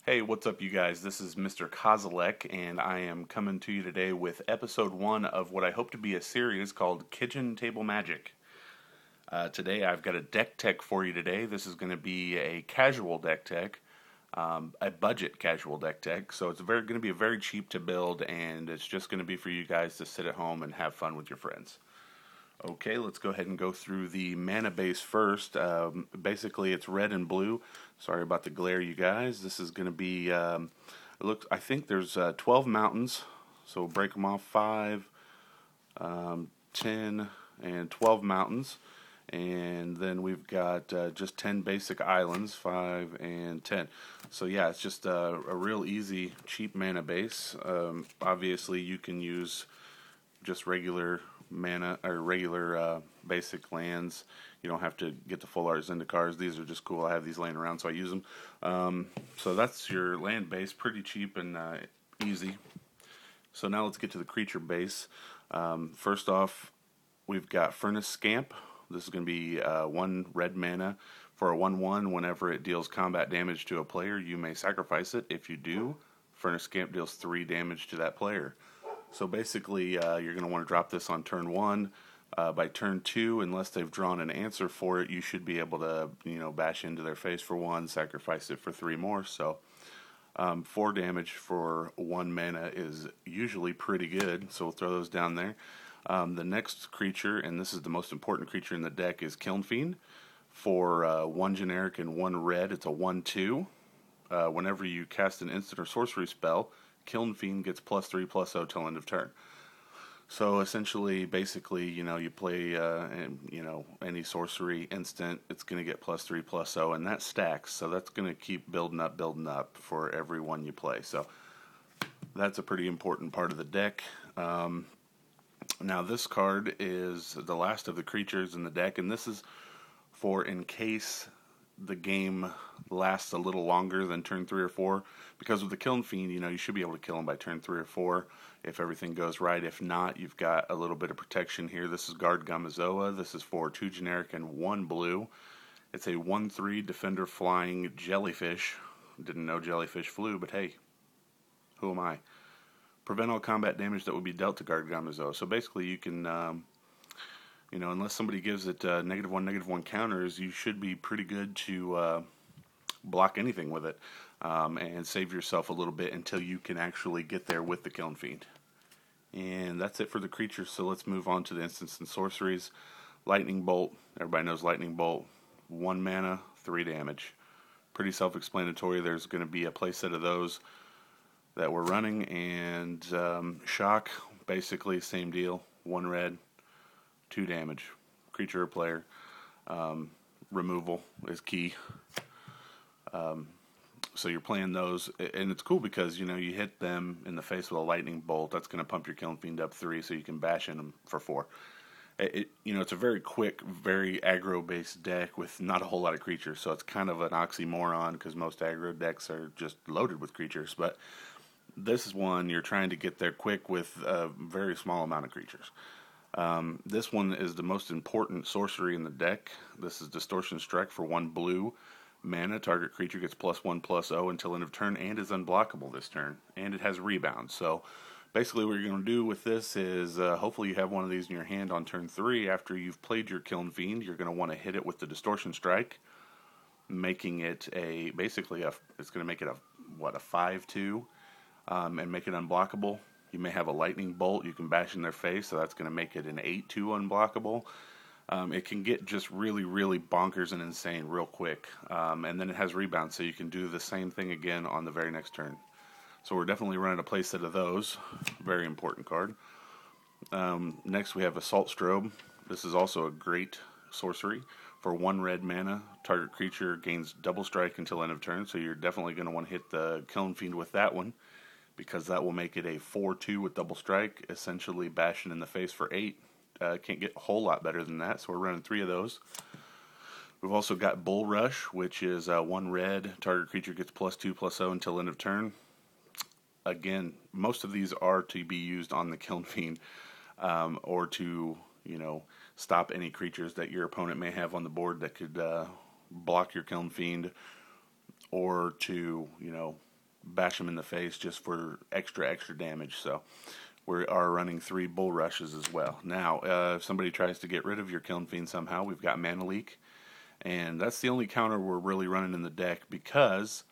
Hey, what's up, you guys? This is Mr. Kozilek, and I am coming to you today with episode one of what I hope to be a series called Kitchen Table Magic. Today, I've got a deck tech for you today. This is going to be a casual deck tech, a budget casual deck tech. So it's going to be very cheap to build, and it's just going to be for you guys to sit at home and have fun with your friends. Okay, let's go ahead and go through the mana base first. Basically, it's red and blue. Sorry about the glare, you guys. This is going to be. I think there's 12 mountains, so we'll break them off 5, 10, and 12 mountains, and then we've got just 10 basic islands, 5 and 10. So yeah, it's just a real easy, cheap mana base. Obviously, you can use just regular mana or regular basic lands. You don't have to get the full art Zendikars. These are just cool. I have these laying around, so I use them. So that's your land base, pretty cheap and easy. So now let's get to the creature base. First off, we've got Furnace Scamp. This is going to be 1 red mana for a 1/1. Whenever it deals combat damage to a player, you may sacrifice it. If you do, Furnace Scamp deals 3 damage to that player. So basically, you're going to want to drop this on turn 1. By turn 2, unless they've drawn an answer for it, you should be able to, bash into their face for 1, sacrifice it for 3 more. So 4 damage for 1 mana is usually pretty good. So we'll throw those down there. The next creature, and this is the most important creature in the deck, is Kiln Fiend. For 1 generic and 1 red, it's a 1/2. Whenever you cast an instant or sorcery spell, Kiln Fiend gets +3/+0 till end of turn. So essentially, basically, you play, any sorcery instant, it's going to get +3/+0, and that stacks. So that's going to keep building up for every one you play. So that's a pretty important part of the deck. Now this card is the last of the creatures in the deck, and this is for in case the game lasts a little longer than turn 3 or 4, because with the Kiln Fiend, you should be able to kill him by turn 3 or 4 if everything goes right. If not, you've got a little bit of protection here. This is Guard Gamazoa. This is for 2 generic and 1 blue. It's a 1/3 defender flying jellyfish. Didn't know jellyfish flew, but hey, who am I? Prevent all combat damage that would be dealt to Guard Gamazoa. So basically, you can unless somebody gives it -1/-1 counters, you should be pretty good to block anything with it and save yourself a little bit until you can actually get there with the Kiln Fiend. And that's it for the creatures, so let's move on to the instants and sorceries. Lightning Bolt, everybody knows Lightning Bolt. 1 mana, 3 damage. Pretty self-explanatory. There's going to be a playset of those that we're running, and Shock, basically same deal. 1 red, 2 damage. Creature or player. Removal is key. So you're playing those, and it's cool because, you hit them in the face with a lightning bolt. That's going to pump your Kiln Fiend up 3, so you can bash in them for 4. It's a very quick, very aggro-based deck with not a whole lot of creatures, so it's kind of an oxymoron because most aggro decks are just loaded with creatures, but this is one you're trying to get there quick with a very small amount of creatures. This one is the most important sorcery in the deck. This is Distortion Strike for 1 blue mana. Target creature gets +1/+0 until end of turn and is unblockable this turn. And it has rebound. So basically what you're going to do with this is hopefully you have one of these in your hand on turn 3. After you've played your Kiln Fiend, you're going to want to hit it with the Distortion Strike, making it it's going to make it a 5/2 and make it unblockable. You may have a Lightning Bolt you can bash in their face, so that's going to make it an 8/2 unblockable. It can get just really, really bonkers and insane real quick. And then it has rebound, so you can do the same thing again on the very next turn. So we're definitely running a playset of those. Very important card. Next we have Assault Strobe. This is also a great sorcery. For 1 red mana, target creature gains double strike until end of turn, so you're definitely going to want to hit the Kiln Fiend with that one, because that will make it a 4/2 with double strike, essentially bashing in the face for 8. Can't get a whole lot better than that, so we're running 3 of those. We've also got Bull Rush, which is 1 red, target creature gets +2/+0 until end of turn. Again, most of these are to be used on the Kiln Fiend, or to, stop any creatures that your opponent may have on the board that could block your Kiln Fiend, or to, bash them in the face just for extra damage. So we are running 3 bull rushes as well. Now, if somebody tries to get rid of your Kiln Fiend somehow, we've got Mana Leak, and that's the only counter we're really running in the deck, because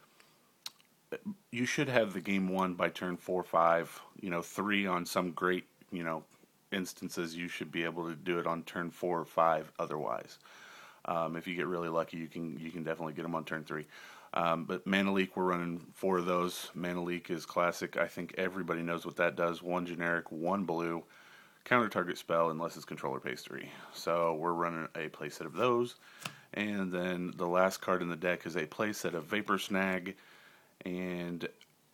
you should have the game won by turn 4, 5. 3 on some great instances. You should be able to do it on turn 4 or 5. Otherwise, if you get really lucky, you can definitely get them on turn 3. But Mana Leak, we're running 4 of those. Mana Leak is classic. I think everybody knows what that does. 1 generic, 1 blue, counter target spell unless its controller pays 3. So we're running a playset of those. And then the last card in the deck is a playset of Vapor Snag. And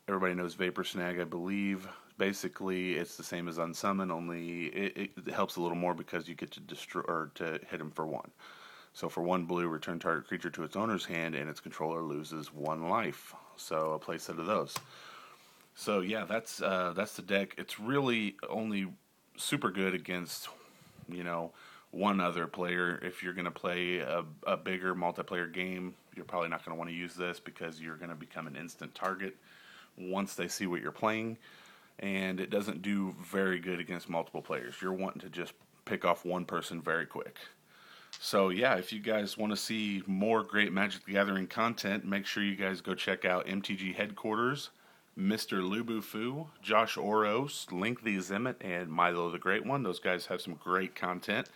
everybody knows Vapor Snag, I believe. Basically, it's the same as Unsummon, only it helps a little more because you get to destroy or to hit him for 1. So for 1 blue, return target creature to its owner's hand, and its controller loses 1 life. So a playset of those. So yeah, that's the deck. It's really only super good against one other player. If you're going to play a bigger multiplayer game, you're probably not going to want to use this because you're going to become an instant target once they see what you're playing. And it doesn't do very good against multiple players. You're wanting to just pick off one person very quick. So yeah, if you guys want to see more great Magic the Gathering content, make sure you guys go check out MTG Headquarters, Mr. Lubufu, Josh Oros, Link the Zimmit, and Milo the Great One. Those guys have some great content.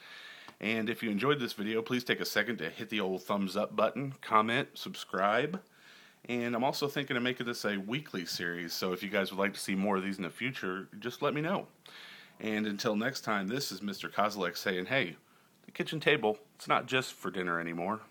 And if you enjoyed this video, please take a second to hit the old thumbs up button, comment, subscribe. And I'm also thinking of making this a weekly series, so if you guys would like to see more of these in the future, just let me know. And until next time, this is Mr. Kozilek saying, hey, the kitchen table, it's not just for dinner anymore.